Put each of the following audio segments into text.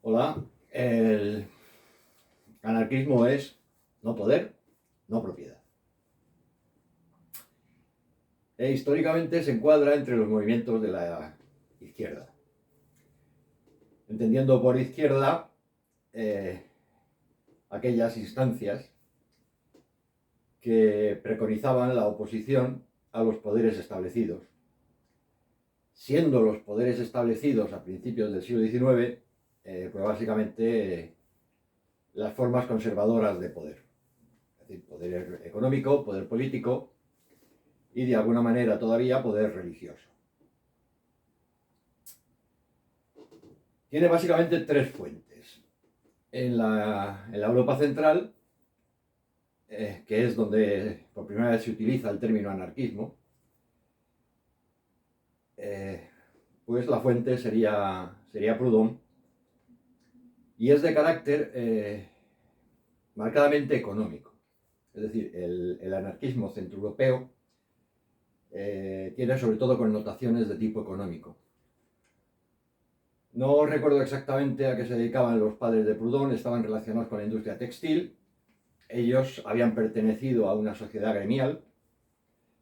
Hola, el anarquismo es no poder, no propiedad. Históricamente se encuadra entre los movimientos de la izquierda. Entendiendo por izquierda aquellas instancias que preconizaban la oposición a los poderes establecidos, siendo los poderes establecidos a principios del siglo XIX, pues básicamente las formas conservadoras de poder. Es decir, poder económico, poder político y de alguna manera todavía poder religioso. Tiene básicamente tres fuentes. En la Europa central, que es donde por primera vez se utiliza el término anarquismo, pues la fuente sería Proudhon, y es de carácter marcadamente económico. Es decir, el anarquismo centroeuropeo tiene sobre todo connotaciones de tipo económico. No recuerdo exactamente a qué se dedicaban los padres de Proudhon, estaban relacionados con la industria textil. Ellos habían pertenecido a una sociedad gremial,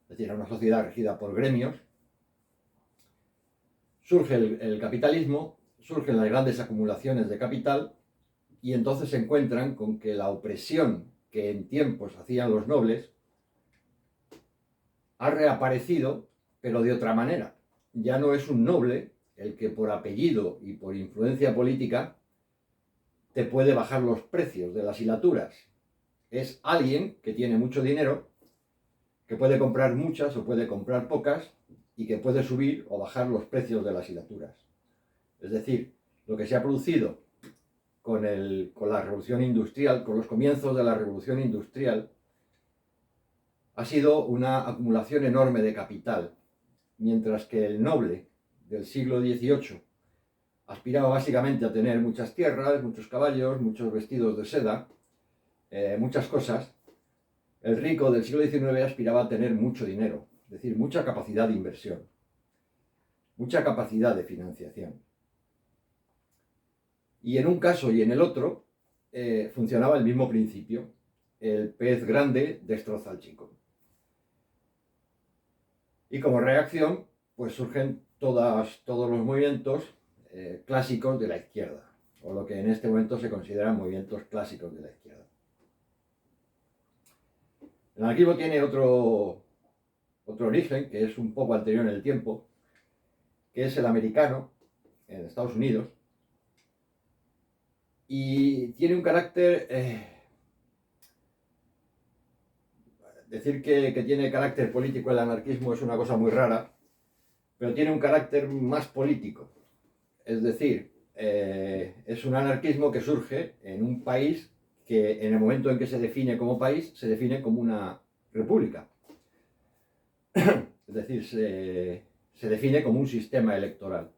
es decir, a una sociedad regida por gremios. Surge el capitalismo, surgen las grandes acumulaciones de capital y entonces se encuentran con que la opresión que en tiempos hacían los nobles ha reaparecido, pero de otra manera. Ya no es un noble el que por apellido y por influencia política te puede bajar los precios de las hilaturas. Es alguien que tiene mucho dinero, que puede comprar muchas o puede comprar pocas y que puede subir o bajar los precios de las hilaturas. Es decir, lo que se ha producido con la revolución industrial, con los comienzos de la revolución industrial, ha sido una acumulación enorme de capital, mientras que el noble del siglo XVIII aspiraba básicamente a tener muchas tierras, muchos caballos, muchos vestidos de seda, muchas cosas. El rico del siglo XIX aspiraba a tener mucho dinero, es decir, mucha capacidad de inversión, mucha capacidad de financiación. Y en un caso y en el otro funcionaba el mismo principio. El pez grande destroza al chico. Y como reacción, pues surgen todos los movimientos clásicos de la izquierda, o lo que en este momento se consideran movimientos clásicos de la izquierda. El anarquismo tiene otro origen, que es un poco anterior en el tiempo, que es el americano, en Estados Unidos, y tiene un carácter, decir que tiene carácter político el anarquismo es una cosa muy rara, pero tiene un carácter más político. Es decir, es un anarquismo que surge en un país que en el momento en que se define como país, se define como una república. Es decir, se define como un sistema electoral.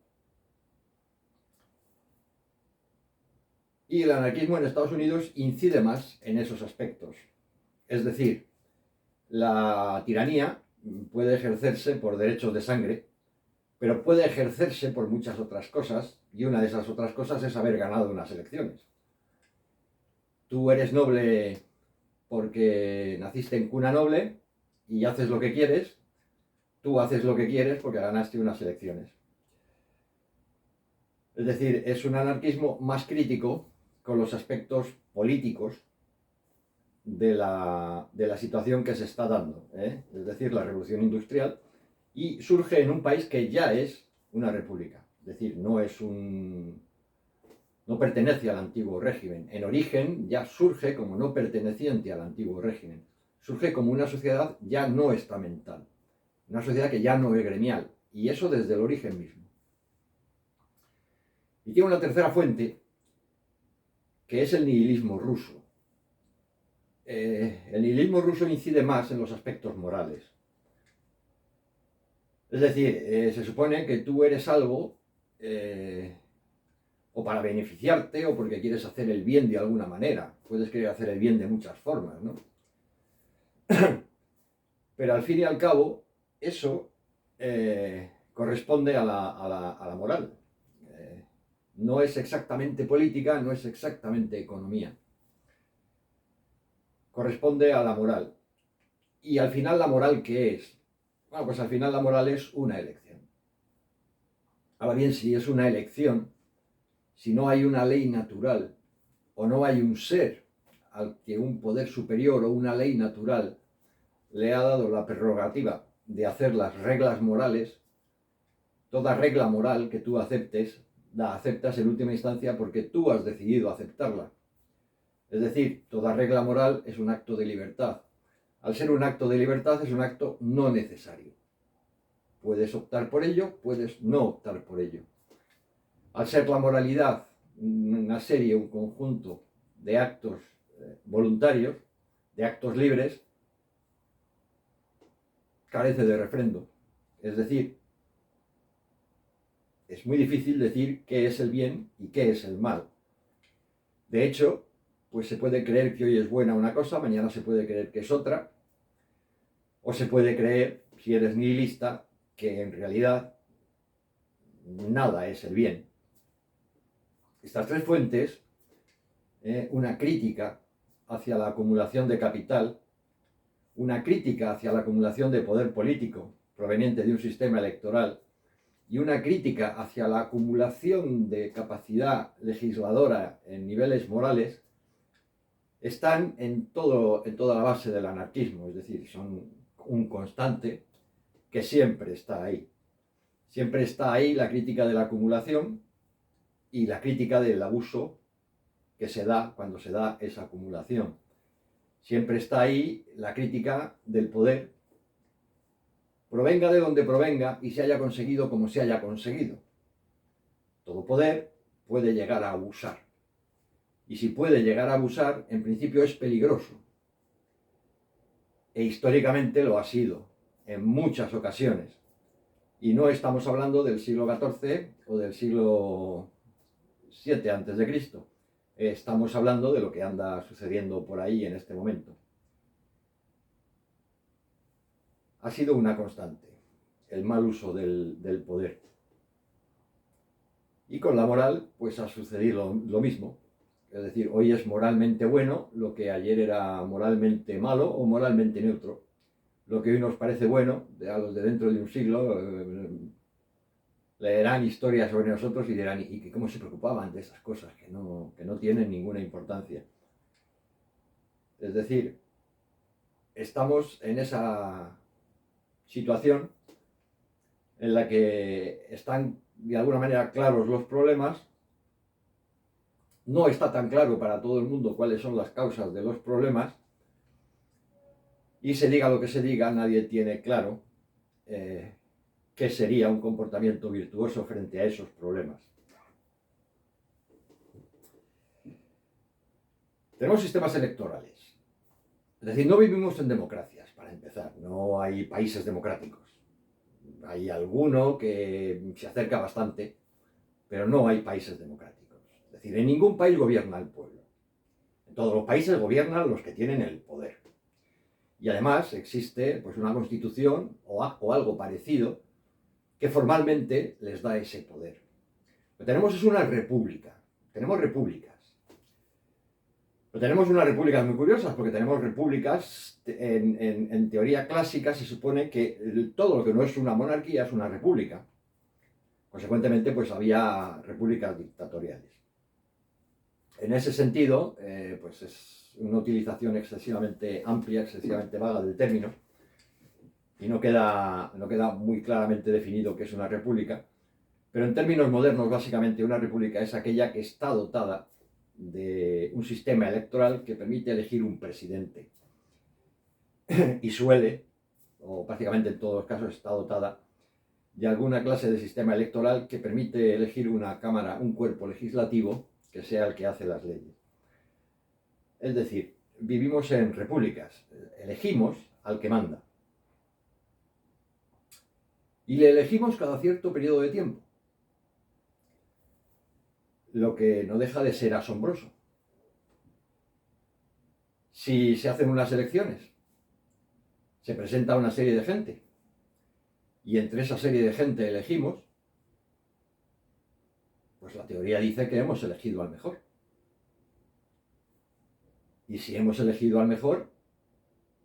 Y el anarquismo en Estados Unidos incide más en esos aspectos. Es decir, la tiranía puede ejercerse por derechos de sangre, pero puede ejercerse por muchas otras cosas, y una de esas otras cosas es haber ganado unas elecciones. Tú eres noble porque naciste en cuna noble y haces lo que quieres, tú haces lo que quieres porque ganaste unas elecciones. Es decir, es un anarquismo más crítico con los aspectos políticos de la situación que se está dando, es decir, la revolución industrial, y surge en un país que ya es una república, es decir, no pertenece al antiguo régimen. En origen ya surge como no perteneciente al antiguo régimen, surge como una sociedad ya no estamental, una sociedad que ya no es gremial, y eso desde el origen mismo. Y tiene una tercera fuente, que es el nihilismo ruso. El nihilismo ruso incide más en los aspectos morales. Es decir, se supone que tú eres algo o para beneficiarte o porque quieres hacer el bien de alguna manera. Puedes querer hacer el bien de muchas formas, ¿no? Pero al fin y al cabo, eso corresponde a la moral. No es exactamente política, no es exactamente economía. Corresponde a la moral. Y al final, ¿la moral qué es? Bueno, pues al final la moral es una elección. Ahora bien, si es una elección, si no hay una ley natural o no hay un ser al que un poder superior o una ley natural le ha dado la prerrogativa de hacer las reglas morales, toda regla moral que tú aceptes, la aceptas en última instancia porque tú has decidido aceptarla. Es decir, toda regla moral es un acto de libertad. Al ser un acto de libertad es un acto no necesario. Puedes optar por ello, puedes no optar por ello. Al ser la moralidad una serie, un conjunto de actos voluntarios, de actos libres, carece de refrendo. Es decir, es muy difícil decir qué es el bien y qué es el mal. De hecho, pues se puede creer que hoy es buena una cosa, mañana se puede creer que es otra, o se puede creer, si eres nihilista, que en realidad nada es el bien. Estas tres fuentes, una crítica hacia la acumulación de capital, una crítica hacia la acumulación de poder político proveniente de un sistema electoral y una crítica hacia la acumulación de capacidad legisladora en niveles morales, están en toda la base del anarquismo, es decir, son un constante que siempre está ahí. Siempre está ahí la crítica de la acumulación y la crítica del abuso que se da cuando se da esa acumulación. Siempre está ahí la crítica del poder, provenga de donde provenga y se haya conseguido como se haya conseguido. Todo poder puede llegar a abusar. Y si puede llegar a abusar, en principio es peligroso. E históricamente lo ha sido, en muchas ocasiones. Y no estamos hablando del siglo XIV o del siglo VII a.C. Estamos hablando de lo que anda sucediendo por ahí en este momento. Ha sido una constante el mal uso del poder. Y con la moral, pues ha sucedido lo mismo. Es decir, hoy es moralmente bueno lo que ayer era moralmente malo o moralmente neutro. Lo que hoy nos parece bueno, a los de dentro de un siglo, leerán historias sobre nosotros y dirán, ¿y cómo se preocupaban de esas cosas que no tienen ninguna importancia? Es decir, estamos en esa situación en la que están de alguna manera claros los problemas, no está tan claro para todo el mundo cuáles son las causas de los problemas, y se diga lo que se diga, nadie tiene claro qué sería un comportamiento virtuoso frente a esos problemas. Tenemos sistemas electorales. Es decir, no vivimos en democracias, para empezar. No hay países democráticos. Hay alguno que se acerca bastante, pero no hay países democráticos. Es decir, en ningún país gobierna el pueblo. En todos los países gobiernan los que tienen el poder. Y además existe pues, una constitución o algo parecido que formalmente les da ese poder. Lo que tenemos es una república. Tenemos repúblicas. Pero tenemos unas repúblicas muy curiosas, porque tenemos repúblicas, en teoría clásica se supone que todo lo que no es una monarquía es una república. Consecuentemente, pues había repúblicas dictatoriales. En ese sentido, pues es una utilización excesivamente amplia, excesivamente vaga del término, y no queda muy claramente definido qué es una república. Pero en términos modernos, básicamente, una república es aquella que está dotada de un sistema electoral que permite elegir un presidente. Y suele, o prácticamente en todos los casos, está dotada de alguna clase de sistema electoral que permite elegir una cámara, un cuerpo legislativo que sea el que hace las leyes. Es decir, vivimos en repúblicas, elegimos al que manda. Y le elegimos cada cierto periodo de tiempo. Lo que no deja de ser asombroso. Si se hacen unas elecciones, se presenta una serie de gente, y entre esa serie de gente elegimos, Pues la teoría dice que hemos elegido al mejor. Y si hemos elegido al mejor,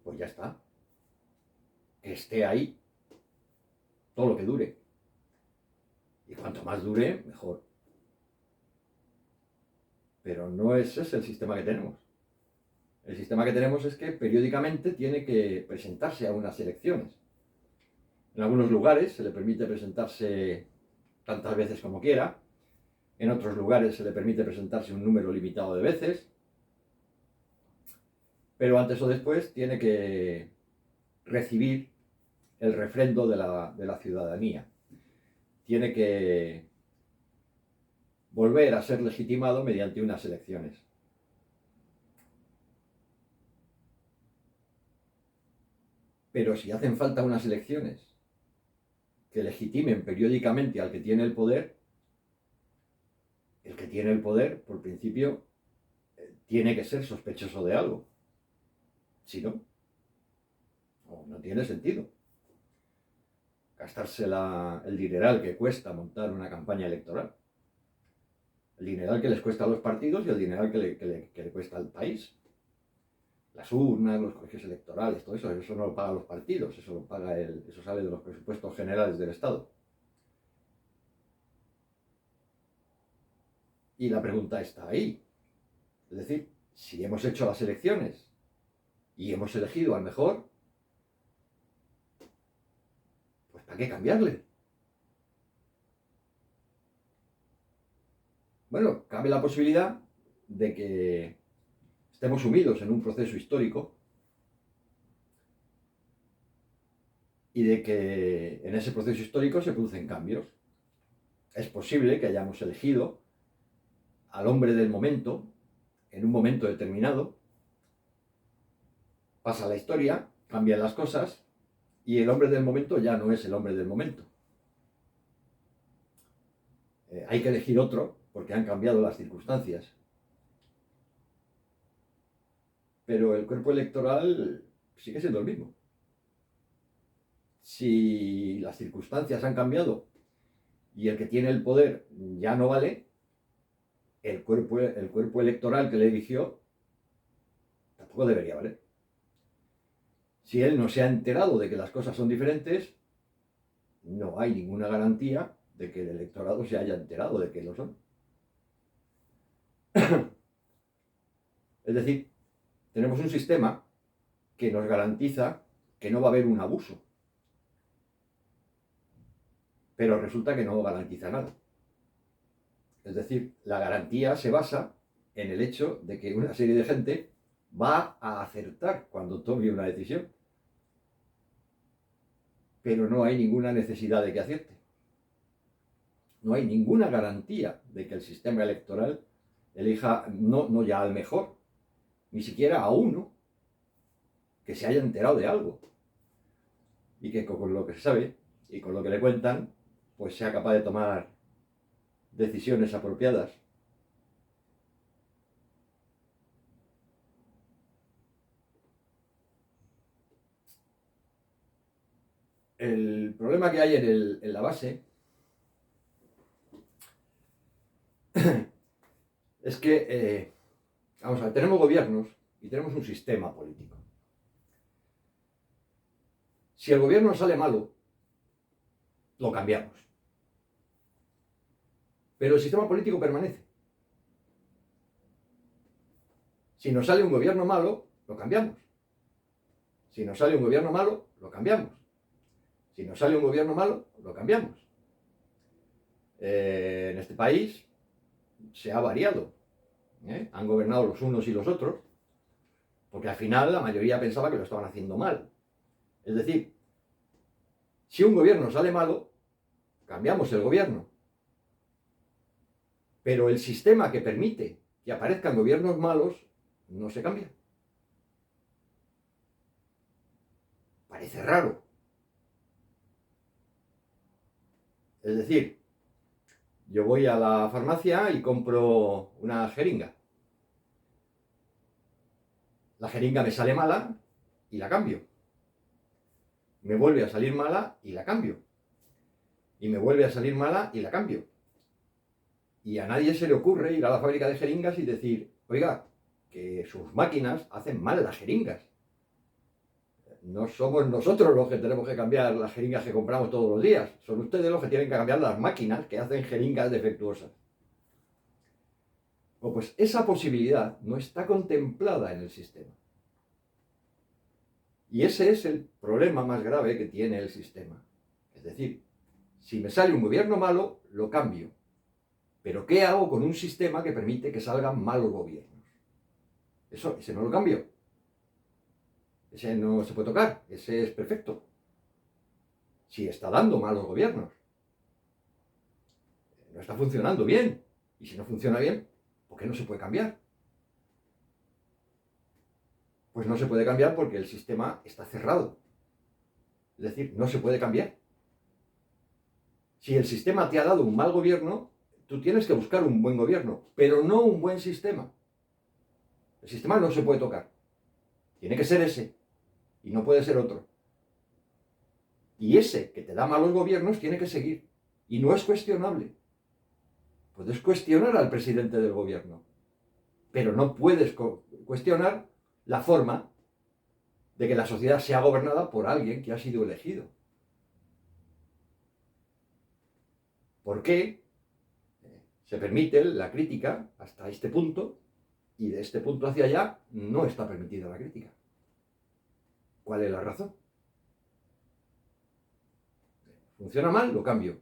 pues ya está. Que esté ahí todo lo que dure. Y cuanto más dure, mejor. Pero no ese es el sistema que tenemos. El sistema que tenemos es que periódicamente tiene que presentarse a unas elecciones. En algunos lugares se le permite presentarse tantas veces como quiera. En otros lugares se le permite presentarse un número limitado de veces. Pero antes o después tiene que recibir el refrendo de la ciudadanía. Tiene que volver a ser legitimado mediante unas elecciones. Pero si hacen falta unas elecciones que legitimen periódicamente al que tiene el poder por principio, tiene que ser sospechoso de algo. Si no, no tiene sentido gastarse el dineral que cuesta montar una campaña electoral. El dineral que les cuesta a los partidos y el dineral que le cuesta al país. Las urnas, los colegios electorales, todo eso no lo pagan los partidos, eso sale de los presupuestos generales del Estado. Y la pregunta está ahí. Es decir, si hemos hecho las elecciones y hemos elegido al mejor, pues ¿para qué cambiarle? Bueno, cabe la posibilidad de que estemos sumidos en un proceso histórico y de que en ese proceso histórico se producen cambios. Es posible que hayamos elegido al hombre del momento, en un momento determinado, pasa la historia, cambian las cosas y el hombre del momento ya no es el hombre del momento. Hay que elegir otro porque han cambiado las circunstancias. Pero el cuerpo electoral sigue siendo el mismo. Si las circunstancias han cambiado y el que tiene el poder ya no vale, el cuerpo electoral que le eligió tampoco debería valer. Si él no se ha enterado de que las cosas son diferentes, no hay ninguna garantía de que el electorado se haya enterado de que lo son. Es decir, tenemos un sistema que nos garantiza que no va a haber un abuso. Pero resulta que no garantiza nada. Es decir, la garantía se basa en el hecho de que una serie de gente va a acertar cuando tome una decisión. Pero no hay ninguna necesidad de que acierte. No hay ninguna garantía de que el sistema electoral elija no ya al mejor, ni siquiera a uno que se haya enterado de algo y que con lo que se sabe y con lo que le cuentan, pues sea capaz de tomar decisiones apropiadas. El problema que hay en la base es que, vamos a ver, tenemos gobiernos y tenemos un sistema político. Si el gobierno sale malo, lo cambiamos. Pero el sistema político permanece. Si nos sale un gobierno malo, lo cambiamos. Si nos sale un gobierno malo, lo cambiamos. Si nos sale un gobierno malo, lo cambiamos. En este país se ha variado. Han gobernado los unos y los otros, porque al final la mayoría pensaba que lo estaban haciendo mal. Es decir, si un gobierno sale malo, cambiamos el gobierno. Pero el sistema que permite que aparezcan gobiernos malos no se cambia. Parece raro. Es decir, yo voy a la farmacia y compro una jeringa. La jeringa me sale mala y la cambio. Me vuelve a salir mala y la cambio. Y me vuelve a salir mala y la cambio. Y a nadie se le ocurre ir a la fábrica de jeringas y decir, oiga, que sus máquinas hacen mal las jeringas. No somos nosotros los que tenemos que cambiar las jeringas que compramos todos los días. Son ustedes los que tienen que cambiar las máquinas que hacen jeringas defectuosas. Bueno, pues esa posibilidad no está contemplada en el sistema. Y ese es el problema más grave que tiene el sistema. Es decir, si me sale un gobierno malo, lo cambio. Pero ¿qué hago con un sistema que permite que salgan malos gobiernos? Ese no lo cambio. Ese no se puede tocar. Ese es perfecto. Si está dando malos gobiernos, no está funcionando bien. Y si no funciona bien, ¿por qué no se puede cambiar? Pues no se puede cambiar porque el sistema está cerrado. Es decir, no se puede cambiar. Si el sistema te ha dado un mal gobierno, tú tienes que buscar un buen gobierno, pero no un buen sistema. El sistema no se puede tocar. Tiene que ser ese. Y no puede ser otro. Y ese que te da malos gobiernos tiene que seguir. Y no es cuestionable. Puedes cuestionar al presidente del gobierno, pero no puedes cuestionar la forma de que la sociedad sea gobernada por alguien que ha sido elegido. ¿Por qué se permite la crítica hasta este punto y de este punto hacia allá no está permitida la crítica? ¿Cuál es la razón? ¿Funciona mal? Lo cambio.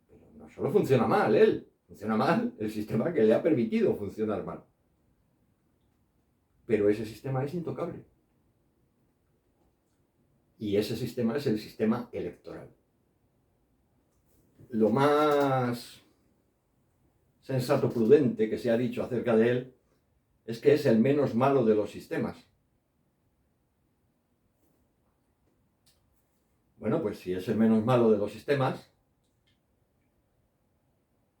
Pero no solo funciona mal él, funciona mal el sistema que le ha permitido funcionar mal. Pero ese sistema es intocable. Y ese sistema es el sistema electoral. Lo más sensato, prudente que se ha dicho acerca de él es que es el menos malo de los sistemas. Bueno, pues si es el menos malo de los sistemas,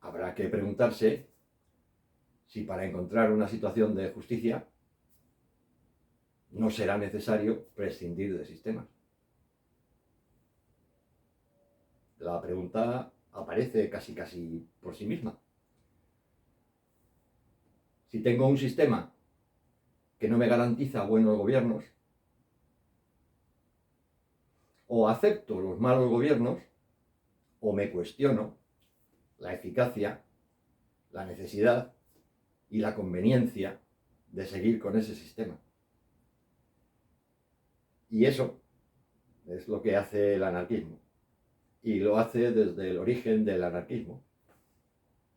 habrá que preguntarse si para encontrar una situación de justicia no será necesario prescindir de sistemas. La pregunta aparece casi por sí misma. Si tengo un sistema que no me garantiza buenos gobiernos, o acepto los malos gobiernos, o me cuestiono la eficacia, la necesidad y la conveniencia de seguir con ese sistema. Y eso es lo que hace el anarquismo. Y lo hace desde el origen del anarquismo,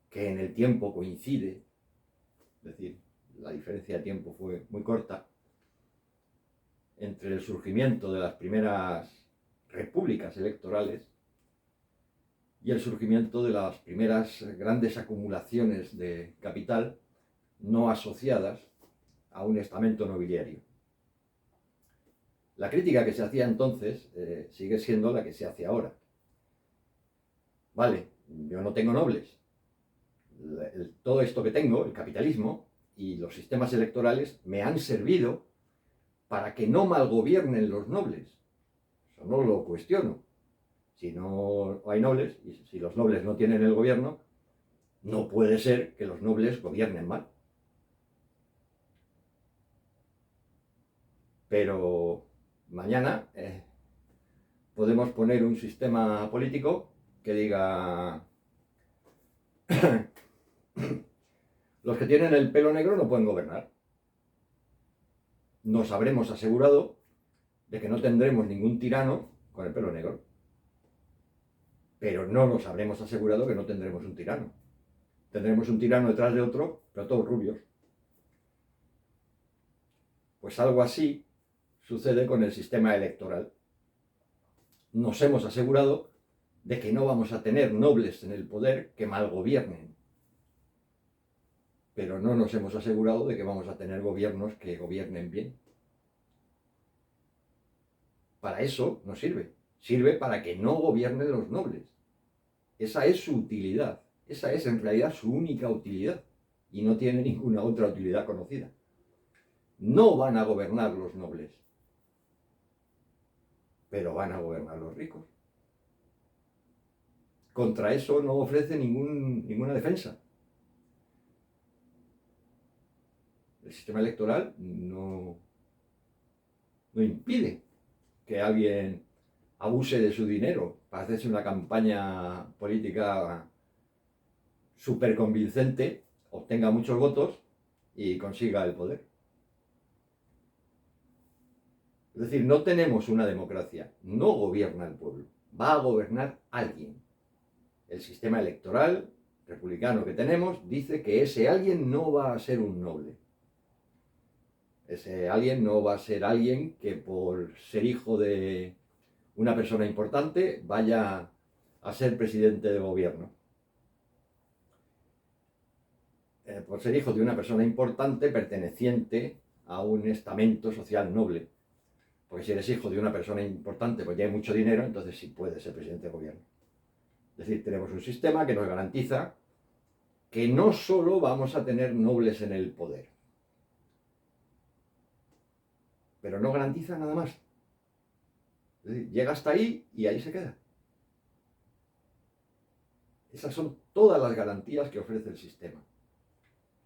que en el tiempo coincide, es decir, la diferencia de tiempo fue muy corta, entre el surgimiento de las primeras repúblicas electorales y el surgimiento de las primeras grandes acumulaciones de capital no asociadas a un estamento nobiliario. La crítica que se hacía entonces sigue siendo la que se hace ahora. Vale, yo no tengo nobles. Todo esto que tengo, el capitalismo y los sistemas electorales, me han servido para que no malgobiernen los nobles. Eso no lo cuestiono. Si no hay nobles, y si los nobles no tienen el gobierno, no puede ser que los nobles gobiernen mal. Pero mañana podemos poner un sistema político que diga los que tienen el pelo negro no pueden gobernar. Nos habremos asegurado de que no tendremos ningún tirano con el pelo negro. Pero no nos habremos asegurado que no tendremos un tirano. Tendremos un tirano detrás de otro, pero todos rubios. Pues algo así sucede con el sistema electoral. Nos hemos asegurado de que no vamos a tener nobles en el poder que malgobiernen. Pero no nos hemos asegurado de que vamos a tener gobiernos que gobiernen bien. Para eso no sirve. Sirve para que no gobiernen los nobles. Esa es su utilidad. Esa es en realidad su única utilidad. Y no tiene ninguna otra utilidad conocida. No van a gobernar los nobles. Pero van a gobernar los ricos. Contra eso no ofrece ninguna defensa. El sistema electoral no impide que alguien abuse de su dinero para hacerse una campaña política súper convincente, obtenga muchos votos y consiga el poder. Es decir, no tenemos una democracia, no gobierna el pueblo, va a gobernar alguien. El sistema electoral republicano que tenemos dice que ese alguien no va a ser un noble. Ese alguien no va a ser alguien que por ser hijo de una persona importante vaya a ser presidente de gobierno. Por ser hijo de una persona importante perteneciente a un estamento social noble. Porque si eres hijo de una persona importante, pues ya hay mucho dinero, entonces sí puedes ser presidente de gobierno. Es decir, tenemos un sistema que nos garantiza que no solo vamos a tener nobles en el poder, pero no garantiza nada más. Es decir, llega hasta ahí y ahí se queda. Esas son todas las garantías que ofrece el sistema.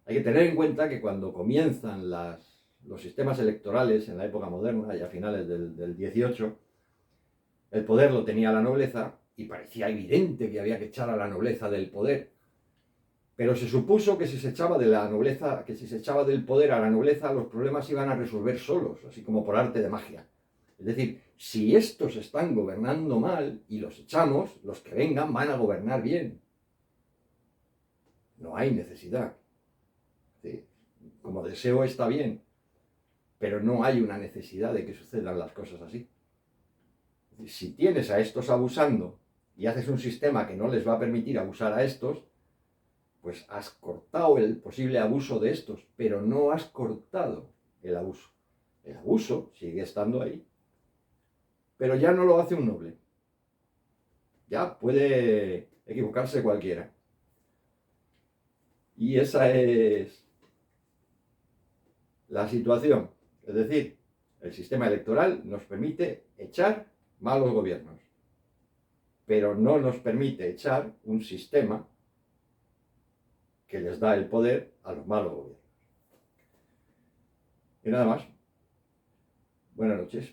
Hay que tener en cuenta que cuando comienzan los sistemas electorales en la época moderna, ya a finales del 18, el poder lo tenía la nobleza y parecía evidente que había que echar a la nobleza del poder. Pero se supuso que si se echaba de la nobleza, que si se echaba del poder a la nobleza, los problemas iban a resolver solos, así como por arte de magia. Es decir, si estos están gobernando mal y los echamos, los que vengan van a gobernar bien. No hay necesidad. Sí, como deseo está bien, pero no hay una necesidad de que sucedan las cosas así. Si tienes a estos abusando y haces un sistema que no les va a permitir abusar a estos, pues has cortado el posible abuso de estos, pero no has cortado el abuso. El abuso sigue estando ahí, pero ya no lo hace un noble. Ya puede equivocarse cualquiera. Y esa es la situación. Es decir, el sistema electoral nos permite echar malos gobiernos, pero no nos permite echar un sistema que les da el poder a los malos gobiernos. Y nada más. Buenas noches.